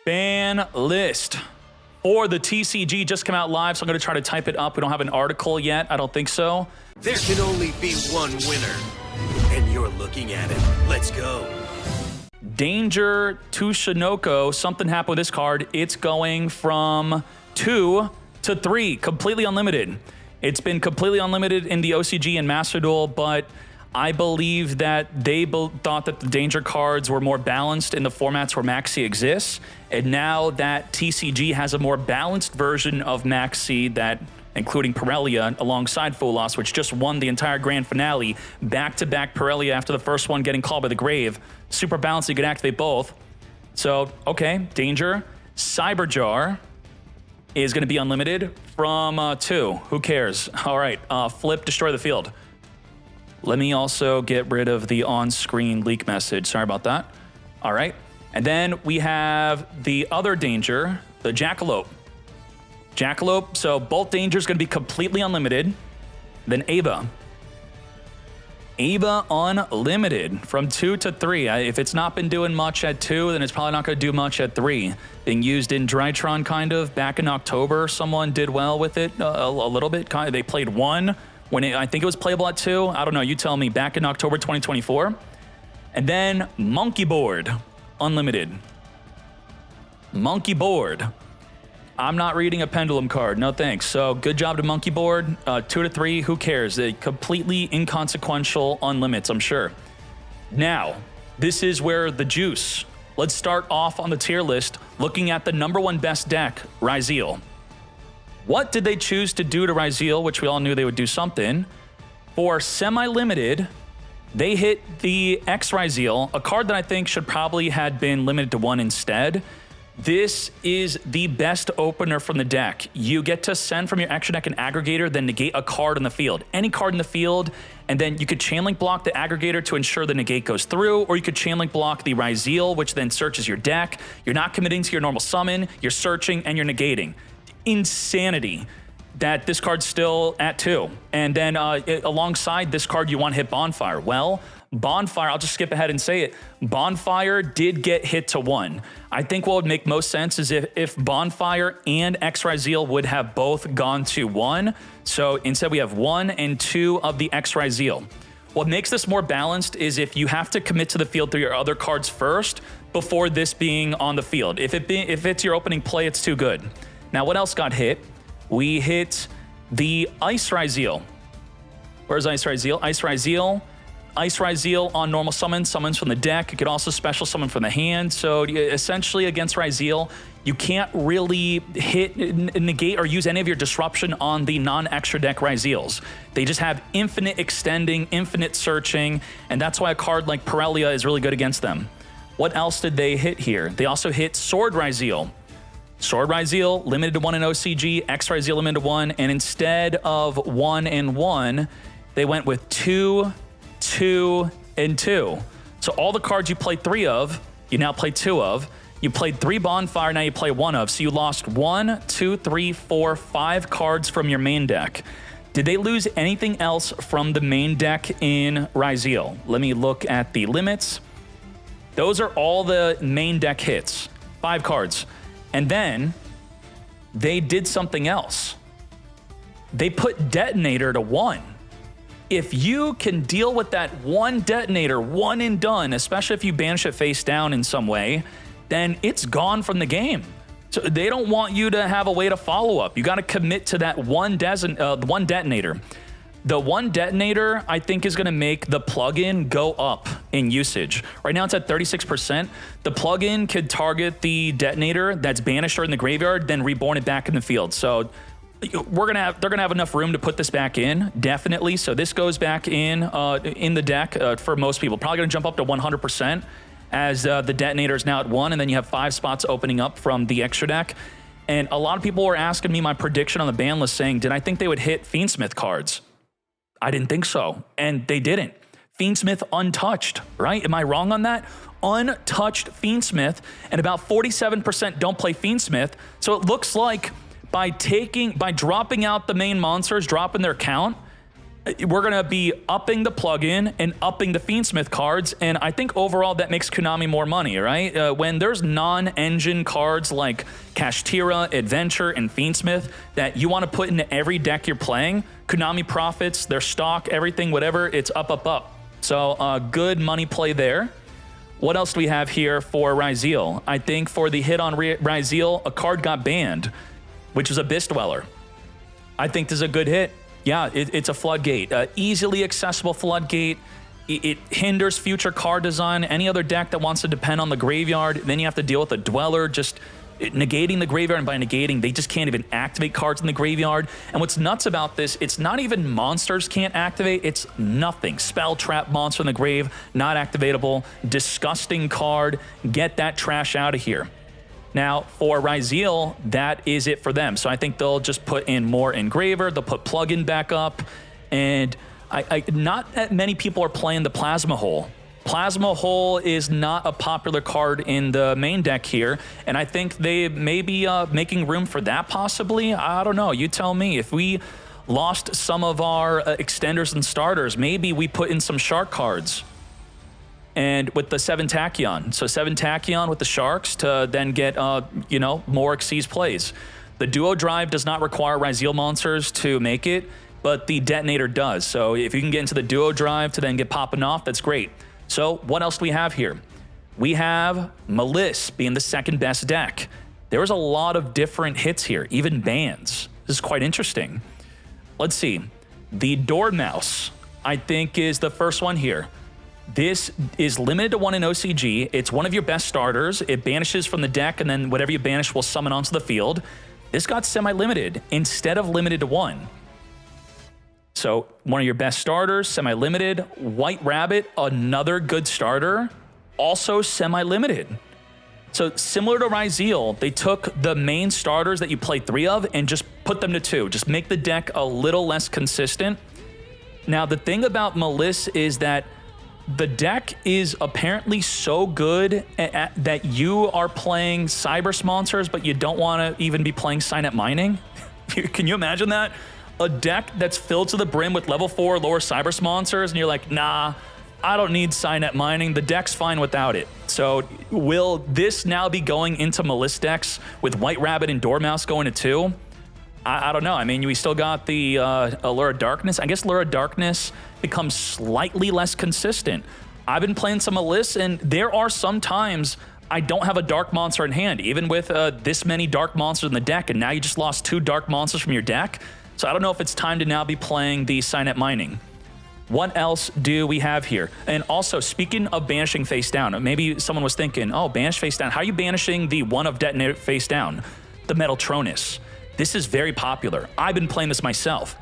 ban list for the TCG just come out live, so I'm going to try to type it up. We don't have an article yet. I don't think so. There can only be one winner, and you're looking at it. Let's go. Danger to Shinoko. Something happened with this card. It's going from 2 to 3, completely unlimited. It's been completely unlimited in the OCG and Master Duel, but I believe that they thought that the Danger cards were more balanced in the formats where Maxi exists, and now that TCG has a more balanced version of Maxi that, including Pirellia alongside Fulas, which just won the entire grand finale, back-to-back Pirellia after the first one getting called by the grave. Super balanced, you can activate both. So, okay, Danger. Cyberjar is going to be unlimited from 2. Who cares? All right, Flip, destroy the field. Let me also get rid of the on-screen leak message. Sorry about that. All right. And then we have the other Danger, the Jackalope. Jackalope, so both Dangers going to be completely unlimited. Then Ava. Ava unlimited from 2 to 3. If it's not been doing much at 2, then it's probably not going to do much at 3. Being used in Drytron kind of. Back in October, someone did well with it a little bit. They played 1. When I think it was playable at 2. I don't know, you tell me, back in October 2024. And then Monkey Board, unlimited. Monkey Board. I'm not reading a Pendulum card, no thanks. So good job to Monkey Board, 2 to 3, who cares? They're completely inconsequential unlimits, I'm sure. Now, this is where the juice. Let's start off on the tier list, looking at the #1 best deck, Ryzeal. What did they choose to do to Ryzeal, which we all knew they would do something? For semi-limited, they hit the X Ryzeal, a card that I think should probably had been limited to 1 instead. This is the best opener from the deck. You get to send from your extra deck an aggregator, then negate a card in the field. Any card in the field, and then you could chain link block the aggregator to ensure the negate goes through, or you could chain link block the Ryzeal, which then searches your deck. You're not committing to your normal summon, you're searching, and you're negating. Insanity that this card's still at 2. And then alongside this card, you want to hit Bonfire. Well, Bonfire, I'll just skip ahead and say it. Bonfire did get hit to 1. I think what would make most sense is if Bonfire and X Ryzeal would have both gone to 1. So instead we have 1 and 2 of the X Ryzeal. What makes this more balanced is if you have to commit to the field through your other cards first before this being on the field. If it's your opening play, it's too good. Now, what else got hit? We hit the Ice Ryzeal. Where's Ice Ryzeal? Ice Ryzeal. Ice Ryzeal on normal summons from the deck. It could also special summon from the hand. So essentially against Ryzeal, you can't really hit, negate, or use any of your disruption on the non-extra deck Ryzeals. They just have infinite extending, infinite searching, and that's why a card like Pirellia is really good against them. What else did they hit here? They also hit Sword Ryzeal. Sword Ryzeal, limited to 1 in OCG, X Ryzeal limited to 1, and instead of 1 and 1, they went with 2, 2, and 2. So all the cards you played 3 of, you now play 2 of. You played 3 Bonfire, now you play 1 of. So you lost 1, 2, 3, 4, 5 cards from your main deck. Did they lose anything else from the main deck in Ryzeal? Let me look at the limits. Those are all the main deck hits, 5 cards. And then they did something else. They put Detonator to 1. If you can deal with that 1 Detonator, 1 and done, especially if you banish it face down in some way, then it's gone from the game. So they don't want you to have a way to follow up. You got to commit to that 1 Detonator. The 1 Detonator, I think, is going to make the plugin go up in usage. Right now, it's at 36%. The plugin could target the Detonator that's banished or in the graveyard, then reborn it back in the field. So they're gonna have enough room to put this back in, definitely. So this goes back in the deck for most people. Probably going to jump up to 100% as the Detonator is now at 1, and then you have 5 spots opening up from the extra deck. And a lot of people were asking me my prediction on the ban list, saying, did I think they would hit Fiendsmith cards? I didn't think so, and they didn't. Fiendsmith untouched, right? Am I wrong on that? Untouched Fiendsmith, and about 47% don't play Fiendsmith. So it looks like by dropping out the main monsters, dropping their count, we're going to be upping the plugin and upping the Fiendsmith cards, and I think overall that makes Konami more money, right? When there's non-engine cards like Kashtira, Adventure, and Fiendsmith that you want to put into every deck you're playing, Konami profits, their stock, everything, whatever, it's up, up, up. So good money play there. What else do we have here for Ryzeal? I think for the hit on Ryzeal, a card got banned, which was Abyss Dweller. I think this is a good hit. Yeah, it's a floodgate, easily accessible floodgate. It hinders future card design. Any other deck that wants to depend on the graveyard, then you have to deal with a Dweller, just negating the graveyard, and by negating, they just can't even activate cards in the graveyard. And what's nuts about this, it's not even monsters can't activate, it's nothing. Spell, trap, monster in the grave, not activatable, disgusting card, get that trash out of here. Now, for Ryzeal, that is it for them. So I think they'll just put in more Engraver, they'll put plugin back up, and not that many people are playing the Plasma Hole. Plasma Hole is not a popular card in the main deck here, and I think they may be making room for that possibly. I don't know, you tell me. If we lost some of our extenders and starters, maybe we put in some Shark cards. And with the 7 Tachyon. So 7 Tachyon with the Sharks to then get, you know, more Xyz plays. The Duo Drive does not require Ryzeal monsters to make it, but the Detonator does. So if you can get into the Duo Drive to then get popping off, that's great. So what else do we have here? We have Maliss being the second best deck. There was a lot of different hits here, even bans. This is quite interesting. Let's see. The Dormouse, I think, is the first one here. This is limited to 1 in OCG. It's one of your best starters. It banishes from the deck, and then whatever you banish will summon onto the field. This got semi-limited instead of limited to 1. So one of your best starters, semi-limited. White Rabbit, another good starter, also semi-limited. So similar to Ryzeal, they took the main starters that you play 3 of and just put them to 2. Just make the deck a little less consistent. Now, the thing about Maliss is that the deck is apparently so good that you are playing Cyber monsters, but you don't want to even be playing Signet Mining. Can you imagine that? A deck that's filled to the brim with level 4 lower Cyber monsters, and you're like, nah, I don't need Signet Mining. The deck's fine without it. So will this now be going into Maliss decks with White Rabbit and Dormouse going to 2? I don't know. I mean, we still got the Allure of Darkness. I guess Allure of Darkness becomes slightly less consistent. I've been playing some Maliss, and there are some times I don't have a dark monster in hand, even with this many dark monsters in the deck, and now you just lost 2 dark monsters from your deck. So I don't know if it's time to now be playing the Signet Mining. What else do we have here? And also, speaking of banishing face down, maybe someone was thinking, oh, banish face down. How are you banishing the 1 of Detonator face down? The Metaltronus. This is very popular. I've been playing this myself.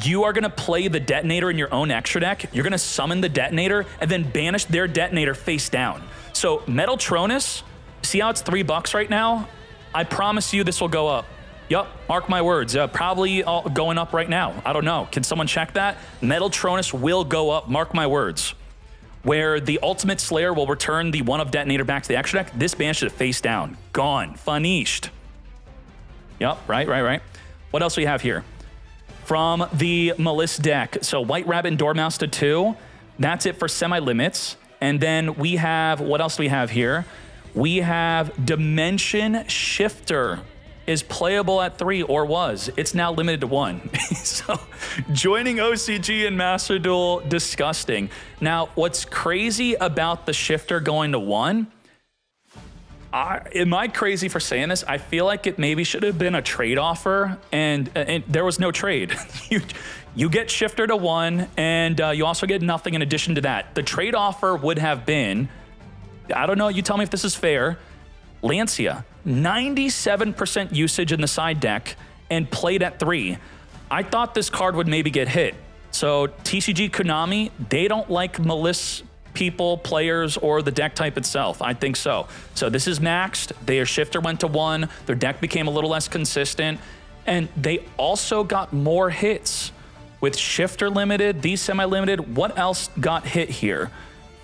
You are gonna play the Detonator in your own extra deck, you're gonna summon the Detonator, and then banish their Detonator face down. So Metaltronus, see how it's $3 right now? I promise you this will go up. Yup, mark my words, probably going up right now. I don't know, can someone check that? Metaltronus will go up, mark my words. Where the Ultimate Slayer will return the 1 of Detonator back to the extra deck, this banishes it face down. Gone, finished. Yep, right. What else do we have here? From the Maliss deck, so White Rabbit and Dormouse to 2. That's it for semi-limits. And then we have, what else do we have here? We have Dimension Shifter is playable at 3, or was. It's now limited to 1. So joining OCG and Master Duel, disgusting. Now, what's crazy about the Shifter going to 1, am I crazy for saying this? I feel like it maybe should have been a trade offer, and there was no trade. You get Shifter to 1, and you also get nothing in addition to that. The trade offer would have been, I don't know, you tell me if this is fair, Lancia, 97% usage in the side deck and played at 3. I thought this card would maybe get hit. So TCG Konami, they don't like Maliss people, players, or the deck type itself. I think so. So this is maxed. Their Shifter went to 1. Their deck became a little less consistent. And they also got more hits. With Shifter limited, these semi-limited, what else got hit here?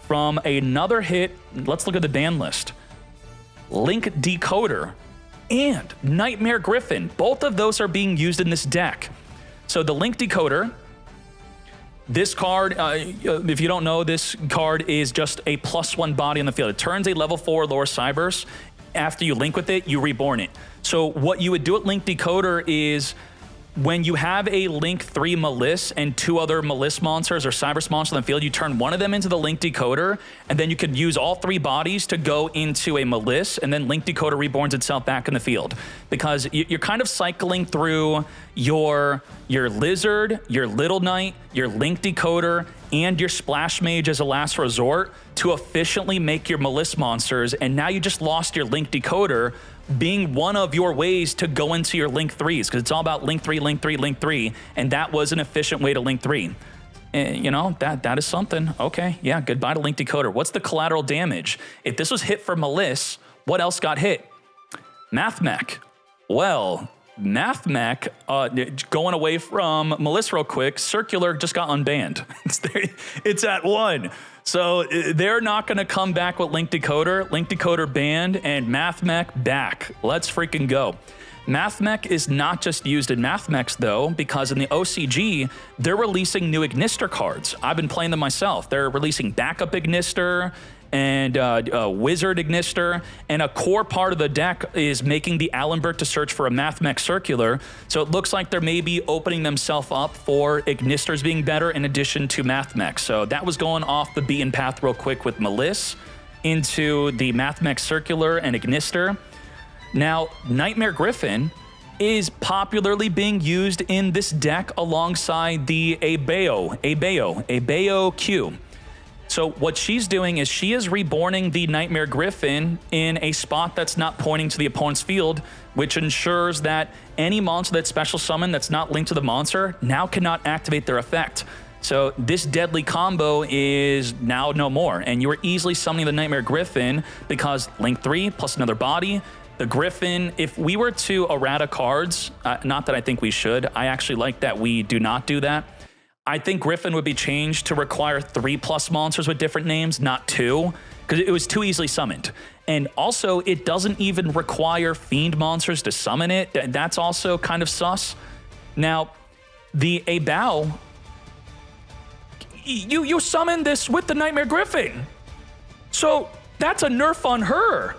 From another hit, let's look at the ban list. Link Decoder and Nightmare Griffin. Both of those are being used in this deck. So the Link Decoder, This card, if you don't know, this card is just a +1 body on the field. It turns a level 4 Lower Cybers. After you link with it, you reborn it. So what you would do at Link Decoder is when you have a Link 3 Maliss and 2 other Maliss monsters or Cybers monsters on the field, you turn one of them into the Link Decoder, and then you could use all 3 bodies to go into a Maliss, and then Link Decoder reborns itself back in the field. Because you're kind of cycling through your Lizard, your Little Knight, your Link Decoder, and your Splash Mage as a last resort to efficiently make your Maliss monsters, and now you just lost your Link Decoder being one of your ways to go into your Link 3s, because it's all about Link 3, Link 3, Link 3, and that was an efficient way to Link 3. And, you know, that is something. Okay, yeah, goodbye to Link Decoder. What's the collateral damage? If this was hit for Maliss, what else got hit? Mathmech. Well, Mathmech, going away from Maliss real quick, Circular just got unbanned. It's at 1. So they're not going to come back with Link Decoder. Link Decoder banned, and Mathmech back. Let's freaking go. Mathmech is not just used in Mathmechs, though, because in the OCG, they're releasing new Ignister cards. I've been playing them myself. They're releasing Backup Ignister and Wizard Ignister, and a core part of the deck is making the Allenberg to search for a Mathmech Circular, so it looks like they're maybe opening themselves up for Ignisters being better in addition to Mathmech. So that was going off the beaten path real quick with Maliss into the Mathmech Circular and Ignister. Now, Nightmare Griffin is popularly being used in this deck alongside the Abeo Q. So what she's doing is she is reborning the Nightmare Griffin in a spot that's not pointing to the opponent's field, which ensures that any monster that's special summoned that's not linked to the monster now cannot activate their effect. So this deadly combo is now no more, and you are easily summoning the Nightmare Griffin because Link 3 plus another body. The Griffin, if we were to errata cards, not that I think we should, I actually like that we do not do that. I think Griffin would be changed to require 3+ monsters with different names, not 2, because it was too easily summoned. And also, it doesn't even require Fiend monsters to summon it. That's also kind of sus. Now, the Abao, you summon this with the Nightmare Griffin. So that's a nerf on her.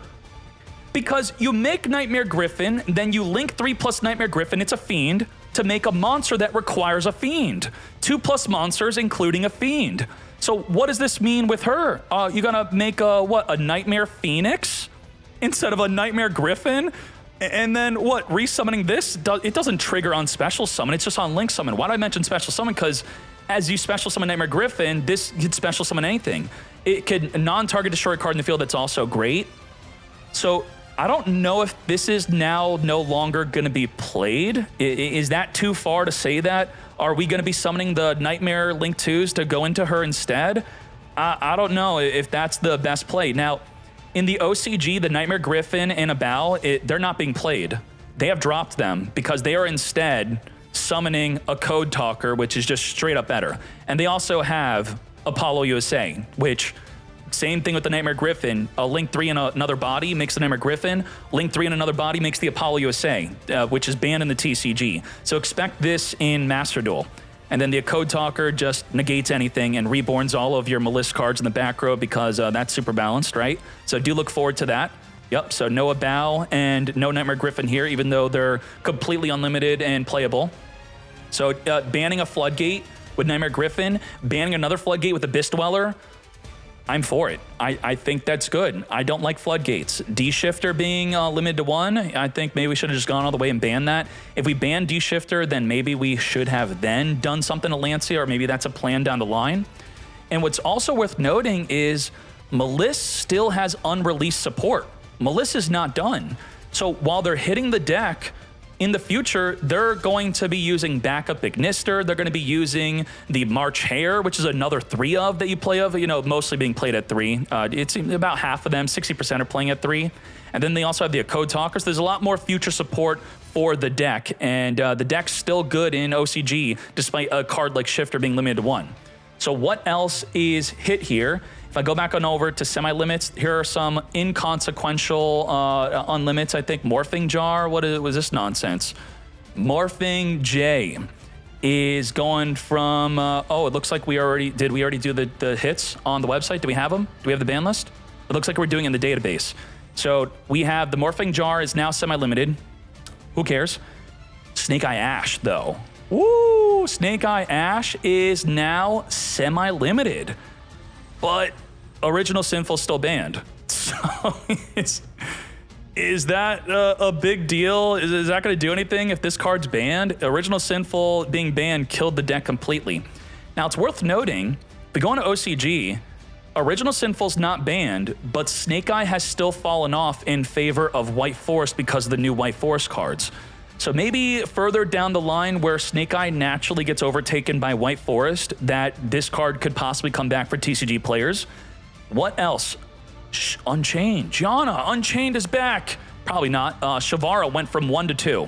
Because you make Nightmare Griffin, then you link 3+ Nightmare Griffin, it's a Fiend, to make a monster that requires a Fiend. 2+ monsters, including a Fiend. So what does this mean with her? You're gonna make a Nightmare Phoenix instead of a Nightmare Griffin? And then what, resummoning this? It doesn't trigger on special summon, it's just on link summon. Why do I mention special summon? Because as you special summon Nightmare Griffin, this could special summon anything. It could non-target destroy a card in the field that's also great. So I don't know if this is now no longer going to be played. Is that too far to say that? Are we going to be summoning the Nightmare Link 2s to go into her instead? I don't know if that's the best play. Now, in the OCG, the Nightmare Griffin and Abao, they're not being played. They have dropped them because they are instead summoning a Code Talker, which is just straight up better. And they also have Apollo USA, which... Same thing with the Nightmare Griffin. A Link 3 in another body makes the Nightmare Griffin. Link 3 in another body makes the Apollo USA, which is banned in the TCG. So expect this in Master Duel. And then the Code Talker just negates anything and reborns all of your Maliss cards in the back row because that's super balanced, right? So do look forward to that. Yep, so no Abao and no Nightmare Griffin here, even though they're completely unlimited and playable. So banning a Floodgate with Nightmare Griffin, banning another Floodgate with Abyss Dweller, I'm for it. I think that's good. I don't like Floodgates. D-Shifter being limited to 1, I think maybe we should have just gone all the way and banned that. If we ban D-Shifter, then maybe we should have then done something to Lancia, or maybe that's a plan down the line. And what's also worth noting is Maliss still has unreleased support. Maliss is not done. So while they're hitting the deck, in the future, they're going to be using Backup Ignister. They're going to be using the March Hare, which is another 3 of that you play of, you know, mostly being played at 3. It's about half of them, 60% are playing at 3. And then they also have the Code Talkers. There's a lot more future support for the deck, and the deck's still good in OCG, despite a card like Shifter being limited to 1. So what else is hit here? If I go back on over to semi-limits, here are some inconsequential unlimits, I think. Morphing Jar, what was this nonsense? Morphing J. is going from, oh, it looks like we already do the hits on the website? Do we have them? Do we have the ban list? It looks like we're doing it in the database. So we have the Morphing Jar is now semi-limited. Who cares? Snake Eye Ash, though. Woo! Snake Eye Ash is now semi-limited. But Original Sinful still banned. So is that a big deal? Is that going to do anything if this card's banned? Original Sinful being banned killed the deck completely. Now, it's worth noting, if we go into OCG, Original Sinful's not banned, but Snake Eye has still fallen off in favor of White Forest because of the new White Forest cards. So maybe further down the line where Snake Eye naturally gets overtaken by White Forest, that this card could possibly come back for TCG players. What else? Unchained. Gianna, Unchained is back. Probably not. Shavara went from 1 to 2.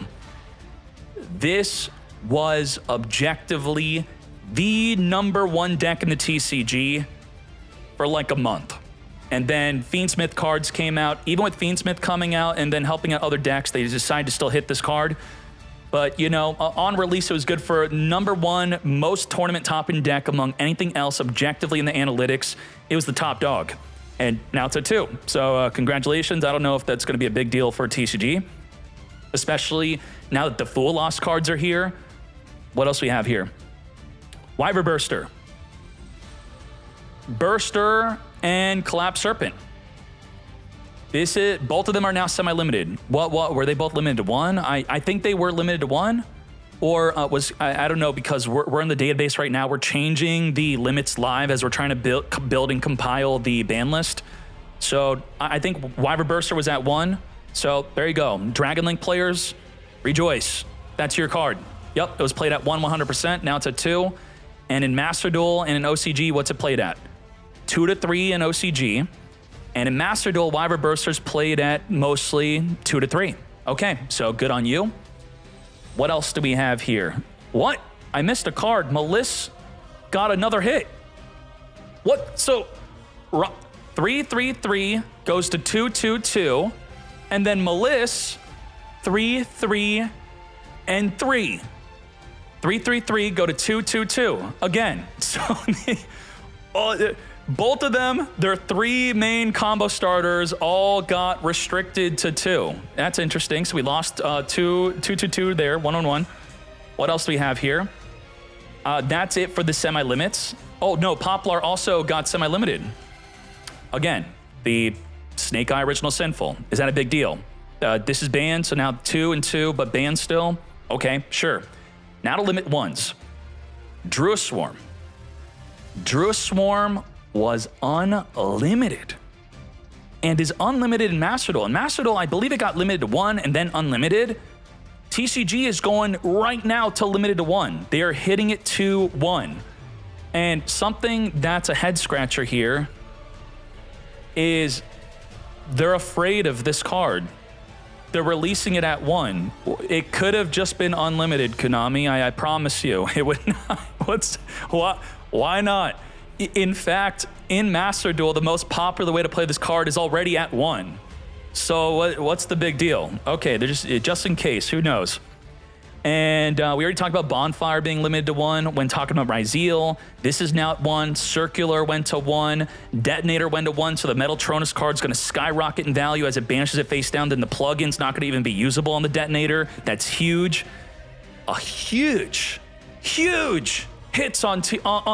This was objectively the #1 deck in the TCG for like a month. And then Fiendsmith cards came out. Even with Fiendsmith coming out and then helping out other decks, they decided to still hit this card. But, you know, on release, it was good for #1 most tournament topping deck among anything else objectively in the analytics. It was the top dog. And now it's a 2. So congratulations. I don't know if that's going to be a big deal for TCG, especially now that the Fool Lost cards are here. What else we have here? Wyver Burster. Burster and Collapse Serpent. Both of them are now semi-limited. What were they both limited to 1? I think they were limited to 1, or I don't know, because we're in the database right now. We're changing the limits live as we're trying to build and compile the ban list. So I think Wyver Burster was at 1. So there you go. Dragon Link players, rejoice. That's your card. Yep, it was played at 1 100%. Now it's at 2. And in Master Duel and in OCG, what's it played at? 2 to 3 in OCG, and in Master Duel, Wyver Burster's played at mostly 2 to 3. Okay, so good on you. What else do we have here? What? I missed a card. Maliss got another hit. What? So 3-3-3 goes to 2-2-2, and then Maliss 3-3 and 3. 3-3-3 go to 2-2-2 again. So both of them, their 3 main combo starters, all got restricted to 2. That's interesting. So we lost 2-2-2 there, 1-on-1. What else do we have here? That's it for the semi-limits. Oh, no, Poplar also got semi-limited. Again, the Snake Eye Original Sinful. Is that a big deal? This is banned, so now 2 and 2, but banned still? Okay, sure. Now to limit 1s. Druid Swarm. Druid Swarm was unlimited and is unlimited in Master Duel. In Master Duel, I believe it got limited to 1 and then unlimited. TCG is going right now to limited to 1. They are hitting it to 1. And something that's a head scratcher here is they're afraid of this card. They're releasing it at 1. It could have just been unlimited, Konami. I promise you. It would not. Why not? In fact, in Master Duel, the most popular way to play this card is already at 1. So what's the big deal? Okay, they're just in case. Who knows? And we already talked about Bonfire being limited to 1 when talking about Ryzeal. This is now at 1. Circular went to 1. Detonator went to 1, so the Metal Tronus card's going to skyrocket in value as it banishes it face down. Then the plugin's not going to even be usable on the Detonator. That's huge. A huge hits on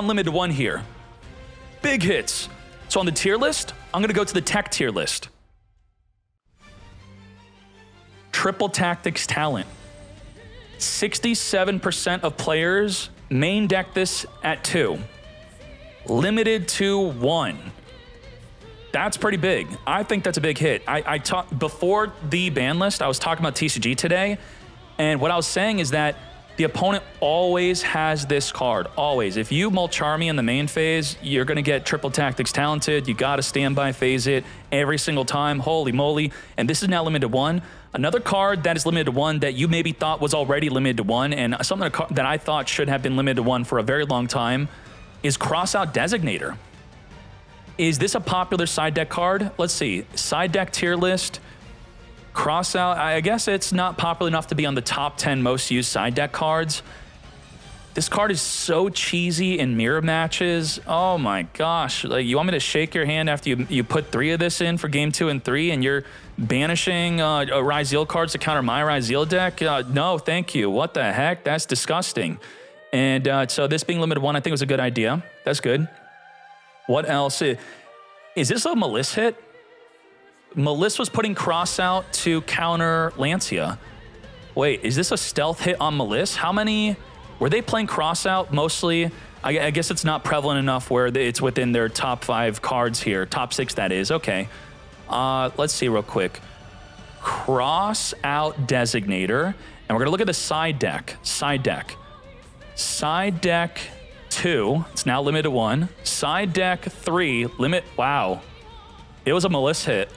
limited 1 here. Big hits. So on the tier list, I'm going to go to the tech tier list. Triple Tactics Talent. 67% of players main deck this at 2. Limited to 1. That's pretty big. I think that's a big hit. I talked before the ban list, I was talking about TCG today, and what I was saying is that the opponent always has this card, always. If you Mulcharmy in the main phase, you're going to get Triple Tactics Talented. You got to standby phase it every single time. Holy moly. And this is now limited to 1. Another card that is limited to 1 that you maybe thought was already limited to 1, and something that I thought should have been limited to 1 for a very long time, is Crossout Designator. Is this a popular side deck card? Let's see. Side deck tier list. Crossout, I guess it's not popular enough to be on the top 10 most used side deck cards. This card is so cheesy in mirror matches. Oh my gosh. Like, you want me to shake your hand after you put 3 of this in for game 2 and 3 and you're banishing Ryzeal cards to counter my Ryzeal deck? No, thank you. What the heck? That's disgusting. And so this being limited 1, I think was a good idea. That's good. What else? Is this a Maliss hit? Maliss was putting Cross out to counter Lancia. Wait, is this a stealth hit on Maliss? How many... Were they playing Cross out mostly? I guess it's not prevalent enough where it's within their top 5 cards here. Top 6, that is. Okay. Let's see real quick. Cross out Designator. And we're going to look at the side deck. Side deck. Side deck 2. It's now limited 1. Side deck 3. Limit. Wow. It was a Maliss hit.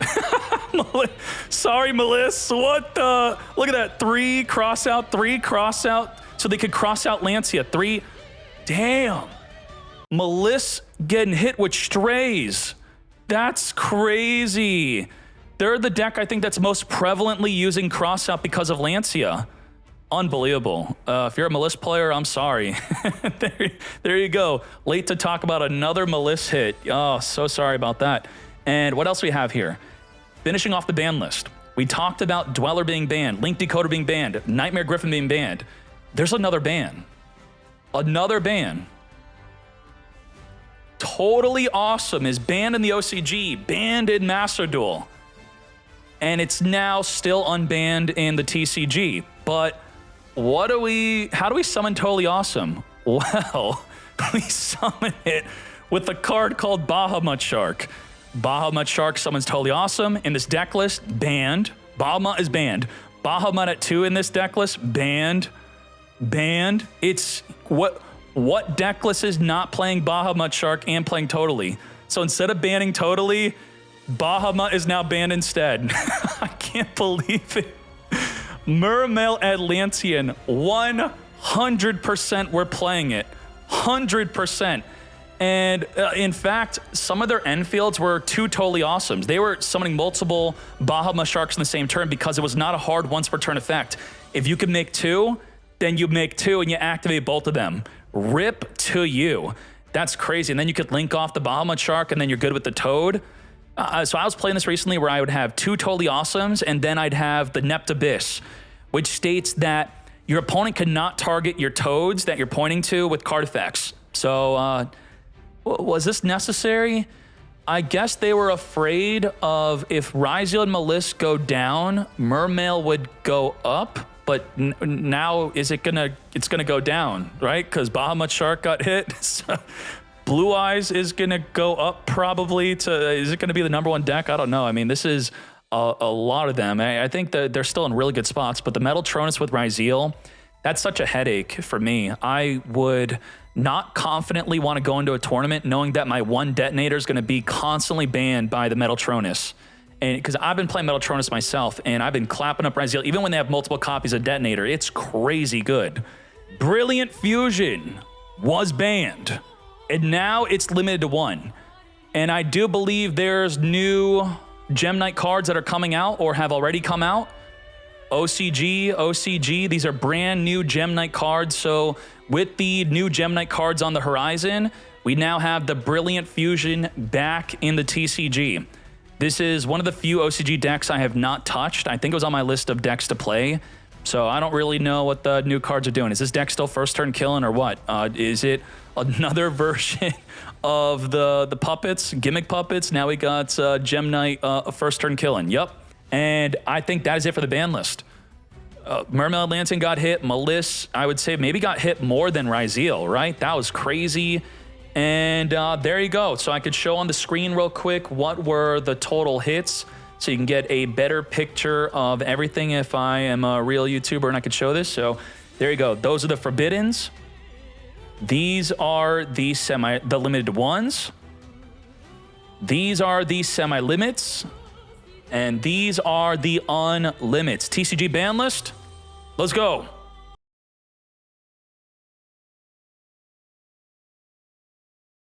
Sorry, Maliss. What the? Look at that. 3 cross out. 3 cross out. So they could cross out Lancia. 3. Damn. Maliss getting hit with strays. That's crazy. They're the deck I think that's most prevalently using cross out because of Lancia. Unbelievable. If you're a Maliss player, I'm sorry. there you go. Late to talk about another Maliss hit. Oh, so sorry about that. And what else we have here? Finishing off the ban list. We talked about Dweller being banned, Link Decoder being banned, Nightmare Griffin being banned. There's another ban. Another ban. Totally Awesome is banned in the OCG, banned in Master Duel. And it's now still unbanned in the TCG. But how do we summon Totally Awesome? Well, we summon it with a card called Bahamut Shark. Bahamut Shark summons Totally Awesome. In this deck list, banned. Bahamut is banned. Bahamut at 2 in this deck list, banned. Banned. It's what deck list is not playing Bahamut Shark and playing Totally? So instead of banning Totally, Bahamut is now banned instead. I can't believe it. Mermail Atlantean, 100% we're playing it. 100%. And in fact, some of their end fields were 2 Totally Awesomes. They were summoning multiple Bahamut Sharks in the same turn because it was not a hard once per turn effect. If you can make 2, then you make 2 and you activate both of them. Rip to you. That's crazy. And then you could link off the Bahamut Shark and then you're good with the Toad. So I was playing this recently where I would have 2 Totally Awesomes and then I'd have the Nept Abyss, which states that your opponent cannot target your Toads that you're pointing to with card effects. So was this necessary? I guess they were afraid of if Ryzeal and Maliss go down, Mermail would go up. But now it's gonna go down, right? Because Bahamut Shark got hit. So Blue Eyes is gonna go up probably to, is it gonna be the #1 deck? I don't know. I mean, this is a lot of them. I think that they're still in really good spots, but the Metal Tronus with Ryzeal, that's such a headache for me. I would not confidently want to go into a tournament knowing that my 1 detonator is gonna be constantly banned by the Metal Tronus. And because I've been playing Metal Tronus myself, and I've been clapping up Ryzeal, even when they have multiple copies of Detonator, it's crazy good. Brilliant Fusion was banned, and now it's limited to 1. And I do believe there's new Gem Knight cards that are coming out or have already come out. OCG, these are brand new Gem Knight cards. So with the new Gem Knight cards on the horizon, we now have the Brilliant Fusion back in the TCG. This is one of the few OCG decks I have not touched. I think it was on my list of decks to play. So I don't really know what the new cards are doing. Is this deck still first turn killing or what? Is it another version of the puppets, gimmick puppets? Now we got Gem Knight first turn killing. Yep. And I think that is it for the ban list. Mermail Atlantean got hit. Maliss, I would say, maybe got hit more than Ryzeal, right? That was crazy. And there you go. So I could show on the screen real quick what were the total hits so you can get a better picture of everything if I am a real YouTuber and I could show this. So there you go. Those are the Forbiddens. These are the limited ones. These are the semi-limits. And these are the unlimits. TCG ban list. Let's go.